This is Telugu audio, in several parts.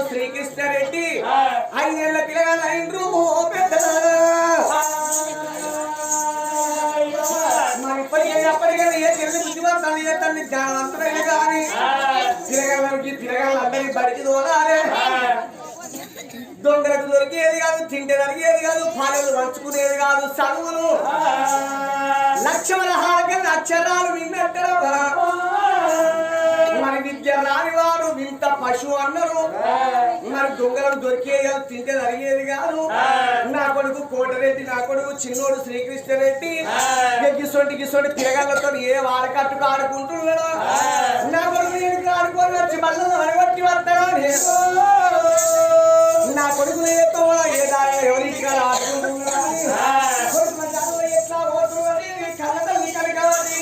శ్రీకృష్ణారెడ్డి 5 ఏళ్ల పిల్లగాళ్ళు అయినరు అప్పటికే బుద్ధిమంతాన్ని తండ్రి జ్ఞానవంతుడైన కానీ పిల్లగాళ్ళందరినీ బడికి దోలాలి దొంగలకు దొరికేది కాదు తింటే దొరికేది కాదు పాలలు పంచుకునేది కాదు చదువులు లక్షల హారకల్ అక్షరాలు విన్నట్టరా మరి విద్య రాని వారు వింత పశువు అన్నారు మరి దొంగలకు దొరికేది కాదు తింటే జరిగేది కాదు నా కొడుకు కోటరెడ్డి నా కొడుకు చిన్నోడు శ్రీకృష్ణరెడ్డి గిసొంటి తిరగలతో ఏ వాడకట్టుకు ఆడుకుంటున్నాడు నా కొడుకు నేను ఆడుకొని వచ్చి మళ్ళీ అడగొట్టి వస్తాడా నా కొడుకు ఎవరికి ఆడుకుంటున్నాడు ఎట్లా పోతున్నది కళ్ళతల్లి కనకాలి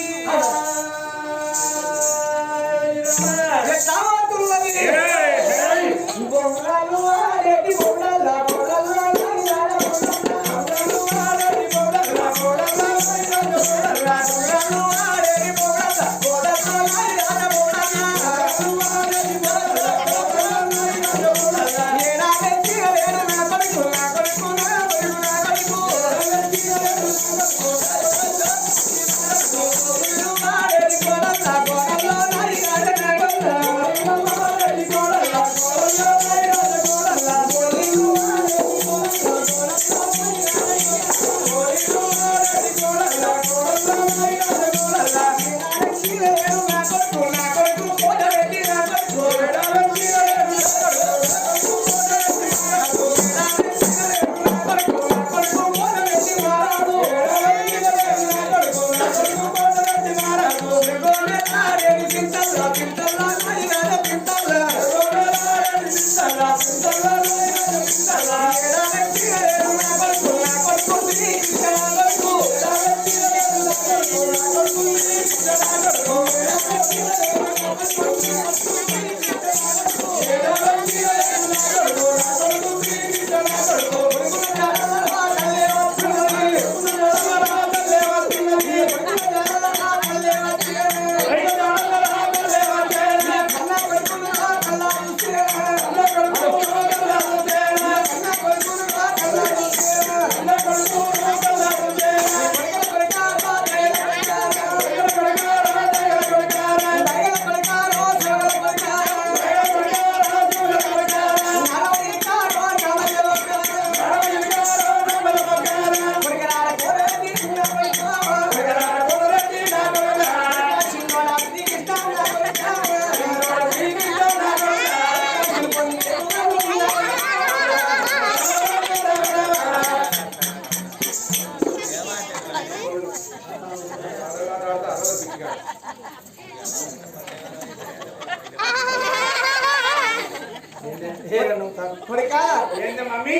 మమ్మీ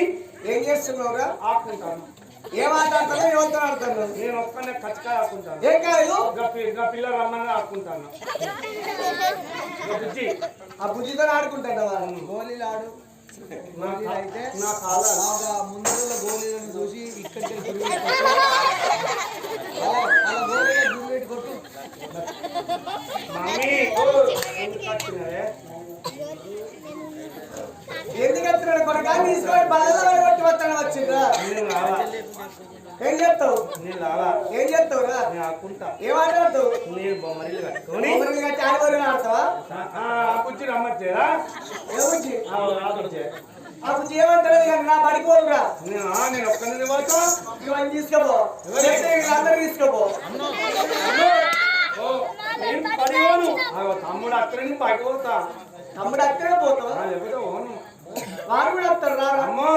ఏం చేస్తున్నావురా? ఆడుకుంటాను. ఏం ఆడుతాను? ఎవరితో ఆడుతాను? నేను ఒక్కనే కచ్చకాయ ఆడుకుంటాను. ఏం కాదు పిల్ల రమ్మని ఆడుకుంటాను. ఆ బుజ్జితో ఆడుకుంటాను. గోళీలు ఆడు. అయితే నా కాళ్ళ ముందు గోళీలను చూసి ఇక్కడికి అలా గోళీలు గురి కొట్టు. మమ్మీ ఎందుకు ఎత్తున్నాడు కొడుకు తీసుకొని బలలో కొట్టి వస్తాను వచ్చిందా? ఏం చేస్తావు నేను లావా ఏం చేస్తావురా నేను ఆకుంటా ఏమాట్లాడుతావు నేను బొమ్మరిల్లు కట్టుకొని చాలు ఆడతావా ఆకుచ్చి రమ్మచ్చేదా ఏమొచ్చి ఆకుచ్చే అప్పుడు ఏమంటారు కానీ నా పడిపోదురా నేను ఒక్కనే పోతా ఇవన్నీ తీసుకోపో అందరూ తీసుకోపో తమ్ముడు అక్కడే పడిపోతా తమ్ముడు అక్కడే పోతావా లేకపోతే ఓను వారు కూడా వస్తారు రారా అమ్మో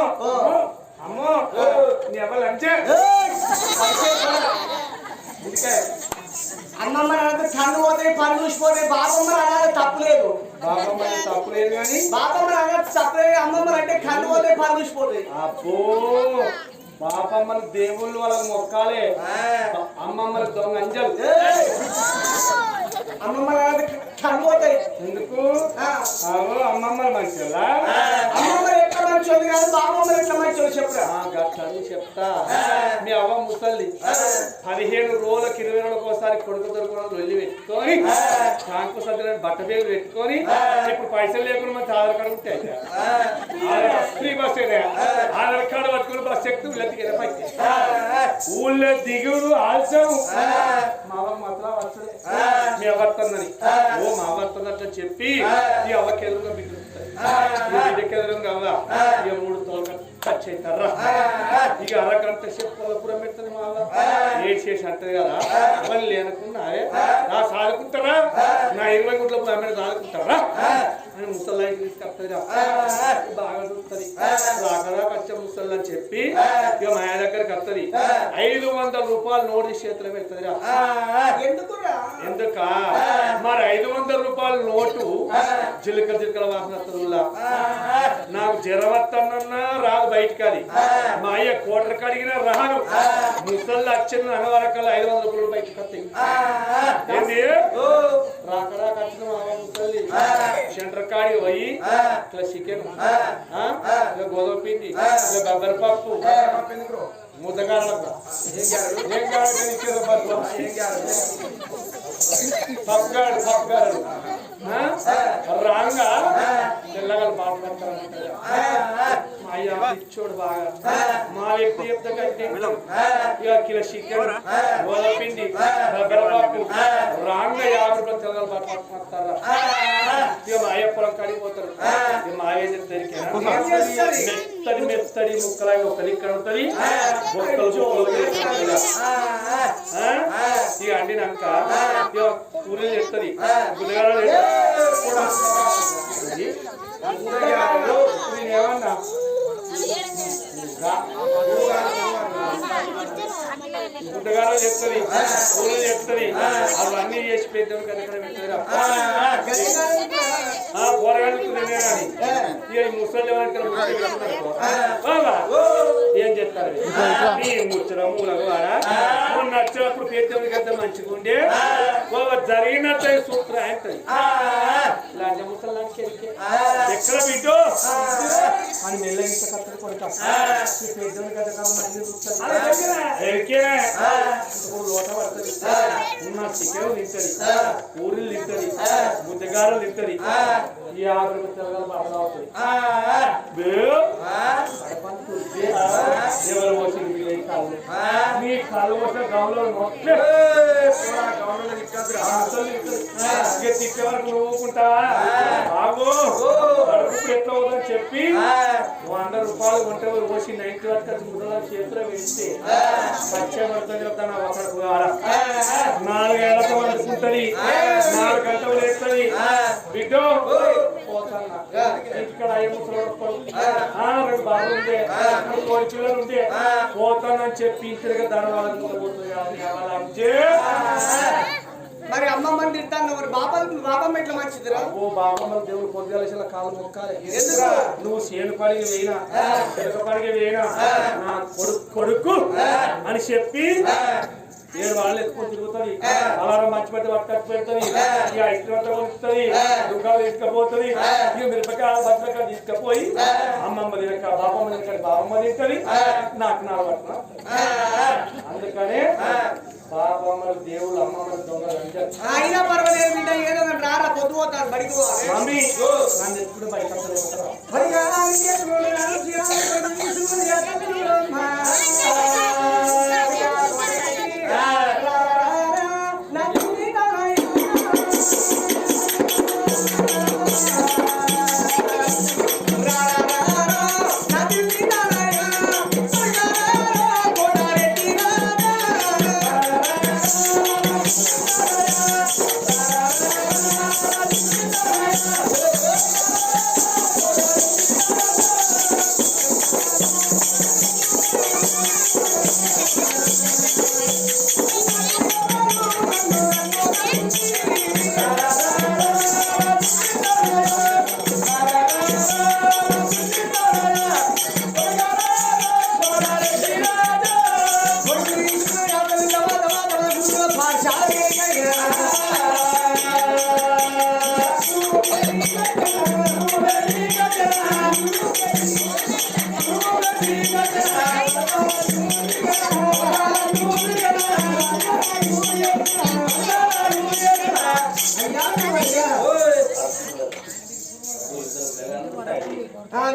అమ్మో నీ ఎవరు అంచే అమ్మమ్మ నాన్న కన్ను పోతాయి పన్ను చూసిపోతాయి బాబమ్మ అనాలి తప్పులేదు బాబమ్మ తప్పులేదు కానీ బాబమ్మ నాన్న తప్పులేదు అమ్మమ్మ అంటే కన్ను పోతాయి పన్ను చూసిపోతాయి అబ్బో బాపమ్మలు దేవుళ్ళు వాళ్ళకి మొక్కాలే అమ్మమ్మలు దొంగ అంజలు అమ్మమ్మ నాన్న కన్ను పోతాయి ఎందుకు అమ్మమ్మలు మంచిదా అమ్మమ్మ ఎట్లా మంచోది కాదు బాబమ్మ ఎట్లా మంచోది చెప్పురా గట్లని చెప్తా మీ అవ్వ ముసల్ది 15 రోజులకు 20 రోజులకు ఒకసారి కొడుకు దొరుకుని వెళ్ళి పెట్టుకొని శాంకు సత్యనారాయణ బట్ట పేరు పెట్టుకొని ఇప్పుడు పైసలు లేకుండా మంచి ఆధార్ కార్డు ఉంటే ఫ్రీ బస్ ఆధార్ కార్డు పట్టుకుని బస్ ఎక్కుతూ వీళ్ళకి పైకి ఊళ్ళో దిగుడు ఆల్సం మా అవ్వ మాత్రం వస్తుంది మీ అవ్వతుందని ఓ మా అవ్వతున్నట్లు చెప్పి ఈ అవ్వకి ఎదురుగా బిడ్డకి ఎదురుగా అవ్వ ఇక 3 తోలు ఖర్చు అవుతారా ఇక అరగంట చెప్పపురం పెడుతుంది మా అవ్వ ఏడ్చేసి అంటది కదా అవన్నీ లేనకుండా నా సాదుకుంటారా నా 20 గుడ్ల ఆమె సాదుకుంటారా అని ముసల్లాకి తీసుకొస్తుందిరా బాగా చూస్తుంది రాకరా ఖర్చు ముసల్లా అని చెప్పి ఇక మా దగ్గరికి వస్తుంది 500 రూపాయలు నోటు తీసి చేతిలో పెడుతుందిరా ఎందుక మరి 500 రూపాయల నోటు జిలకల వాసన వస్తుందిలా నాకు జరవత్తన్నా రాదు బయటికి అది మా అయ్య కోటర్ కడిగినా రాను ముసళ్ళు వచ్చిన అనవరకాల 500 రూపాయలు బయటకు వస్తాయి ఏంటి రాకరా వచ్చిన మా ముసలి సెంటర్ కాడికి పోయి ఇట్లా చికెన్ ఇలా గోధుమ పిండి ఇలా బబ్బరి పప్పు ముద్దగాళ్ళకు పప్పుగాడు రాంగా తెల్లగలు బాగుపడతారు మా అయ్య ఇచ్చోడు బాగా మా వ్యక్తి చెప్తా కంటే ఇక కిలో చికెన్ గోధుమ పిండి బబ్బరపప్పు రాంగా 50 రూపాయలు తెల్లగలు బాగుపడతారా ఇక మా అయ్య పొలం కడిగిపోతారు ఇక మా అయ్య మెత్తడి మెత్తడి ముక్కలాగా ఒక దిక్కడ ఉంటుంది ఇక అండినాక ఇక పూరీలు చేస్తుంది ఏమన్నా గుడ్డగాలో చెప్తుంది పూలు చెప్తుంది అవన్నీ చేసి పెద్ద పోరగాడుతుంది ఇక ముసలి ఏం చెప్తారు నీ ముచ్చడం మూలకు నచ్చినప్పుడు పేరు కదా మంచిగా ఉండే జరిగినట్టు సూత్రం అవుతుంది లాంటి ముసలానికి ఎక్కడ బిడ్డో అని మెల్లగా కట్టలు కొడతాం పెద్దోని కదా లోట పడుతుంది ఉన్న చికెన్ తింటది పూరీలు తింటది ముద్దగారులు తింటది ఈ 50 రూపాయలు బాగా అవుతుంది ఎవరు వచ్చింది నీ కాళ్ళు వచ్చిన గౌలో తిట్టే వరకు నవ్వుకుంటావా బాబు ఇప్పుడు ఎట్లా అవుతుందని చెప్పి 100 రూపాయలు వంట పోసి 90 వరకు వచ్చి ముద్దల చేతిలో వేస్తే పచ్చబడుతుంది చెప్తాను ఒకరికి 4 ఏళ్ళతో వండుకుంటది 4 గంటలు వేస్తుంది బిడ్డో పోతాను ఇక్కడ 5 ముసలు 2 బాబులు ఉంటే 3 కోడి పిల్లలు ఉంటే పోతానని చెప్పి ఇంటిగా ధనవాళ్ళకి పోతుంది మరి అమ్మమ్మని తింటాను మరి బాబమ్మ ఎట్లా మంచిదిరా ఓ బాబమ్మ దేవుడు పొద్దుగల కాలు మొక్కాలి నువ్వు చేను పడికి వేయినా చెలక పడికి వేయినా నా కొడుకు అని చెప్పి 7 వాళ్ళు ఎత్తుకొని తిరుగుతుంది అలారం మంచి పెట్టి పట్టుకొచ్చి పెడుతుంది ఇక ఐదు గంట కొనుక్తుంది దుకాణం తీసుకుపోతుంది ఇక మిరపకాయ బట్టలకాయ తీసుకుపోయి అమ్మమ్మ తినక బాబమ్మ తినక బాబమ్మ తింటది నాకు నా పట్ల అందుకనే బాబమ్మలు దేవుళ్ళు అమ్మమ్మలు దొంగలు అంటే అయినా పర్వాలేదు బిడ్డ ఏదో రారా పొద్దు పోతాను బడికి మమ్మీ నన్ను ఎప్పుడు బయట పోతాను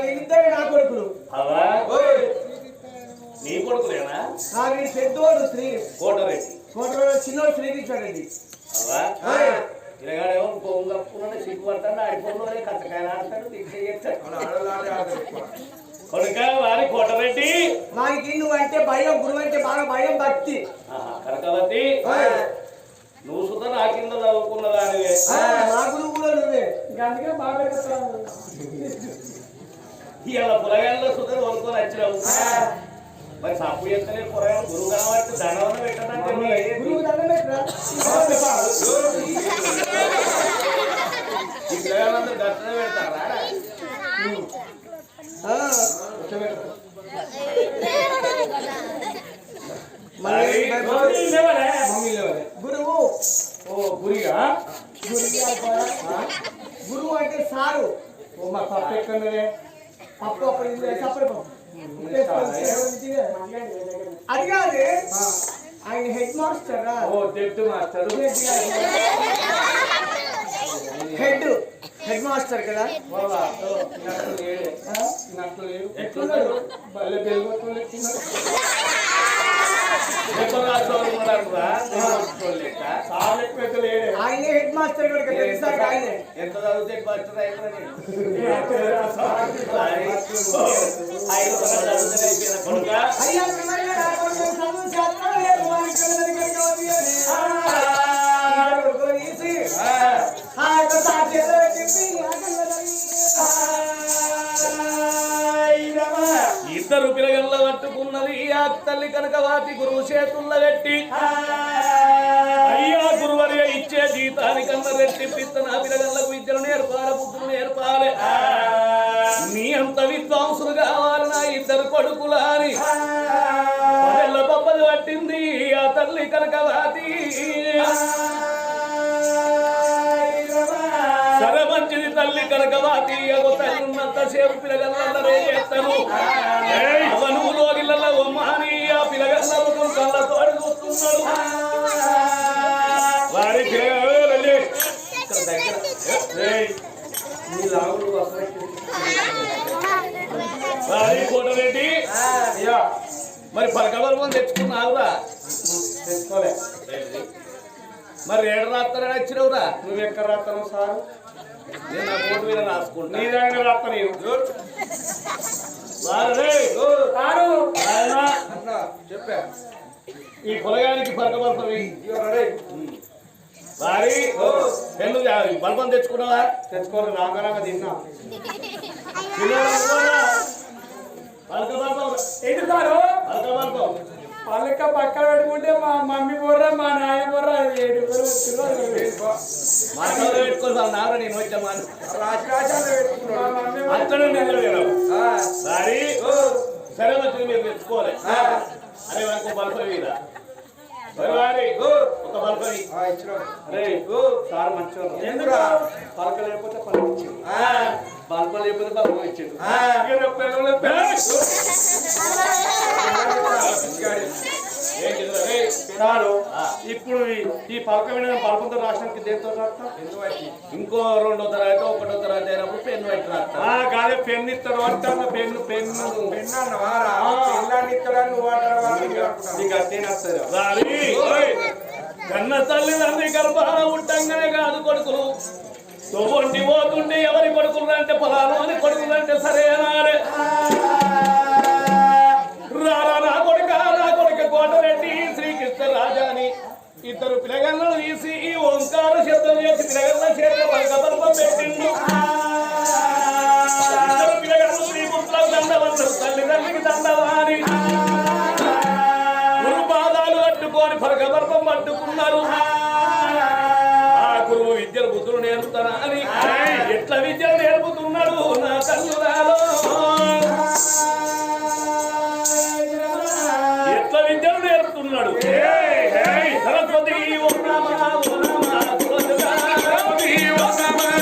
వీళ్ళిద్దరే నా కొడుకులు. అవా నీ కొడుకులేనా? వీడి పెద్దోడు శ్రీ కోటరెడ్డి, చిన్నోడు శ్రీకృష్ణారెడ్డి. అవా ఇలాగేమో పొంగప్పుకుంటే సిగ్గుపడతాడు, ఆడిపోతే కట్టకాయలు ఆడతాడు, కొడుక వారి కోటరెడ్డి. వారికి నువ్వంటే భయం, గురువు అంటే బాగా భయం, భక్తి. కనకవతి నువ్వు సుధ నా కింద చదువుకున్నదానివే, నా గురువు కూడా నువ్వే. అందుకే బాగా ఇవాళ పులగాల్లో సుధ కొనుక్కొని వచ్చినావు. మరి సప్పు చేస్తలే పురగాలు గురువు కాబట్టి దండవన పెట్టడానికి గురువు దండం పెట్టరా? ఈ పిల్లగాళ్ళందరూ దర్శనం పెడతారా? గురువు గురిగా గురువు అంటే సారు. మా పప్పు ఎక్కడనే పప్పు అప్పుడు సపరి పప్పు అది కాదు, ఆయన head master. Jaddu master head master కదా. ఎట్లున్నాడు? ఆయనే హెడ్ మాస్టర్ కూడా తెలుసా? ఆయనే ఎంత చదివితే హెడ్ మాస్టర్ అయిపోయింది. అయ్యా ఇద్దరు పిల్లగల్ల పట్టుకున్నది ఆ తల్లి కనుక వాటి గురువు చేతుల్లో పెట్టి, అయ్యా గురువర్య ఇచ్చే జీతానికన్నా రెట్టిప్పిస్త నా పిల్లగల్లకు విద్యను నేర్పాలి, బుద్ధులు నేర్పాలి, నీ అంత విద్వాంసులు కావాలి నా ఇద్దరు కొడుకులా అని పదెల్ల పప్పది పట్టింది ఆ తల్లి కనుక వాటి. సరే మంచిది తల్లి కనుక వాటి తల్లి ఉన్నంత సేపు పిల్లగల్లరే చేస్తాను. అవను లోగిళ్ళ ఒమ్మాని ఆ పిల్లగల్లలు కళ్ళతో చూస్తున్నాడు. వారి వారి కోటరెడ్డి మరి పలకబలం తెచ్చుకున్నావురా? తెచ్చుకోలే. మరి ఏడు రాత్తారని వచ్చినవురా? నువ్వు ఎక్కడ రాస్తాను సార్? నేను నా బోర్డు మీద రాసుకుంటా. నీ దగ్గర రాస్తా నేను. చెప్పా ఈ పొలగానికి పలకబల్పవి వారి పెన్ను బల్బం తెచ్చుకున్నావా? తెచ్చుకోవాలి. రామరామ తిన్నా. పలకబల్పం ఎందుకారు పలకబల్పం పల్లెక్క పక్కన పెట్టుకుంటే మా మమ్మీ బొర్ర మా నాయన బొర్ర ఏడు మాటలు పెట్టుకొని నారా నేను వచ్చామాను మమ్మీ అక్కడ వారి సరే వచ్చింది మీరు తెచ్చుకోవాలి. అరే వారికి బల్పం మీద వారి ఒక బల్పని అరే సార్ మంచివారు. ఎందుకు పలక లేకపోతే పలక ఇచ్చింది, బల్పం లేకపోతే బల్పం ఇచ్చిండు. ఇప్పుడు ఈ పలక మీద పలకంతో రాష్ట్రానికి దేంతో రాస్తా? ఇంకో 2వ తరగతి 1వ తరగతి అయినప్పుడు పెన్ను పెట్టి రాస్తా. కాదే పెన్ను ఇస్తాడు అంటే పెన్ను నీకు అట్టే వస్తుంది. కన్న తల్లిదండ్రి గర్భాన ఉంటంగానే కాదు కొడుకులు తోబొంటి పోతుంటే ఎవరి కొడుకులు అంటే ఫలానా అని కొడుకులు అంటే సరే అనాలి. రారా నా కొడుక కోటరెడ్డి శ్రీకృష్ణ రాజాని ఇద్దరు పిల్లగలను తీసి ఈ ఓంకార శబ్దం చేసి పిల్లగల్ల చేత పలకబల్పం పెట్టిండు. ఇద్దరు పిల్లగలను శ్రీపుత్రులకు దండవంతులు తల్లిదండ్రికి దండవాని గురు పాదాలు కట్టుకొని పలకబల్పం పట్టుకున్నారు. ఆ గురువు విద్యలు బుద్ధులు నేర్పుతానా అని ఎట్లా విద్యలు నేర్పుతున్నాడు నా తల్లురాలో, ఎట్లా విద్యలు నేర్పుతున్నాడు. సరస్వతి ఓం నమః ఓం నమః సరస్వతి ఓం నమః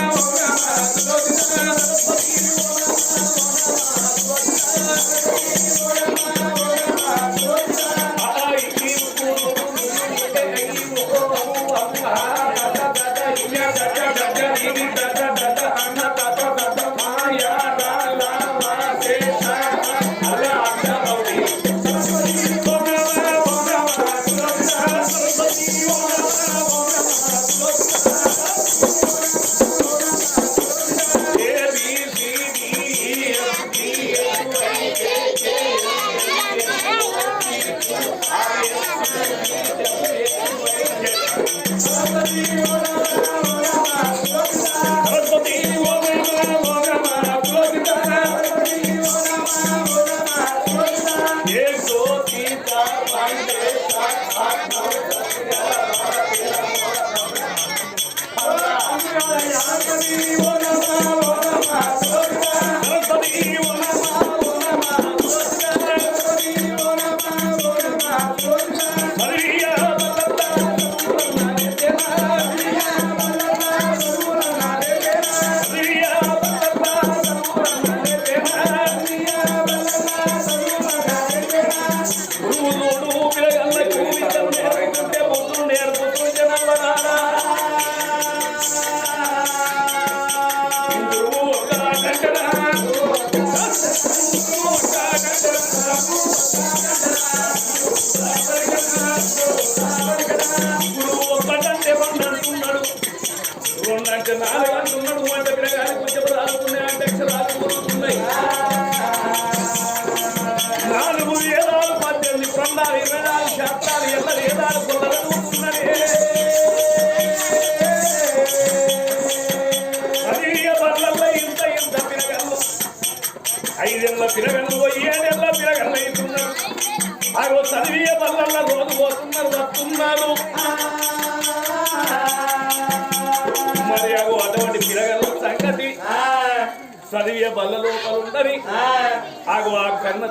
ఐదేళ్ల పిల్లగళ్ళు 7 ఏళ్ల పిల్లగళ్ళు అవుతున్నారు. ఆ రోజు చదివే వల్ల రోజు పోతున్నారు వస్తున్నారు. మరి అటువంటి పిల్లగళ్ళ సంగతి చదివే బల్ల లోపల ఉందని ఆగు ఆ కన్న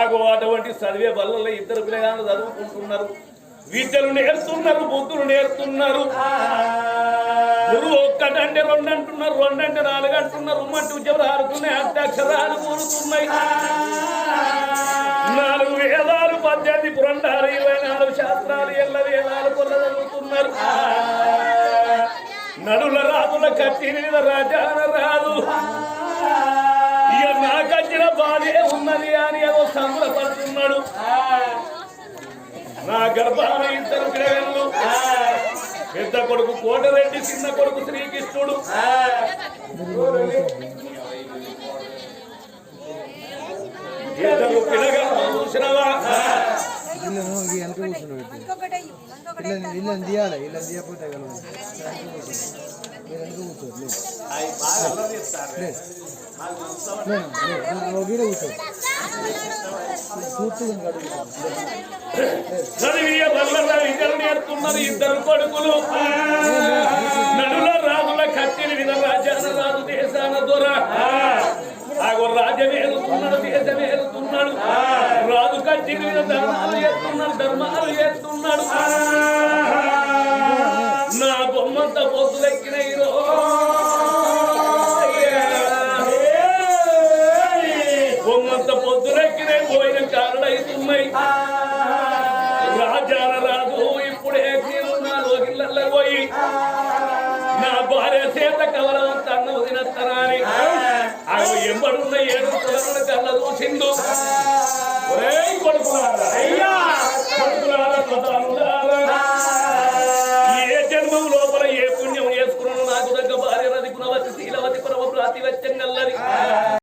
ఆగు అటువంటి చదివే బల్లలో 2 పిల్లగాళ్ళు చదువుకుంటున్నారు. విద్యలు నేర్తున్నారు, బుద్ధులు నేర్తున్నారు. గురువు ఒక్కటంటే 2 అంటున్నారు, 2 అంటే 4 అంటున్నారు. మట్టి ఉద్యమాలు ఆడుతున్నాయి, అక్షరాలు కూరుతున్నాయి. 4 వేదాలు 18 పురాణాలు 24 శాస్త్రాలు ఎల్ల వేదాలు కొల్ల చదువుతున్నారు. నడుల రాజుల కత్తి మీద రాజాన రాదు. ఇక నాకచ్చిన బాధే ఉన్నది అని ఏదో సంబరపడుతున్నాడు. నా గర్భాన 2 పిల్లలు, పెద్ద కొడుకు కోటరెడ్డి, చిన్న కొడుకు శ్రీకృష్ణుడు. పిల్లగాళ్ళు చూసినవా? చదివియ వల్ల ఇద్దరు నేర్తున్నారు. 2 కొడుకులు నడుల రాజుల కత్తిని విన రాజాన రాజు దేశాన దొర ఆగో రాజమేలుతున్నాడు, దేశమేలుతున్నాడు. రాజు కత్తిని విన ధర్మాలు చేస్తున్నాడు, ధర్మాలు చేస్తున్నాడు. నా బొమ్మంత పొద్దులెక్కినాయి. బొమ్మంత పొద్దులెక్కినాయి, పోయిన కారణవుతున్నాయి. రాజాల రాజు ఇప్పుడే నా లోగిళ్ళల్లో పోయి నా భార్య చేత కవలవంత అన్నం తినత్తనాని అవి ఎంబడున్న 7 కులముల కళ్ళ చూసిండు. ఏ జన్మం లోపల ఏ పుణ్యం చేసుకున్నాను. నాకు దగ్గర భార్య నది గుణవతి శీలవతి పరమ ప్రాతివత్యం గల్లది.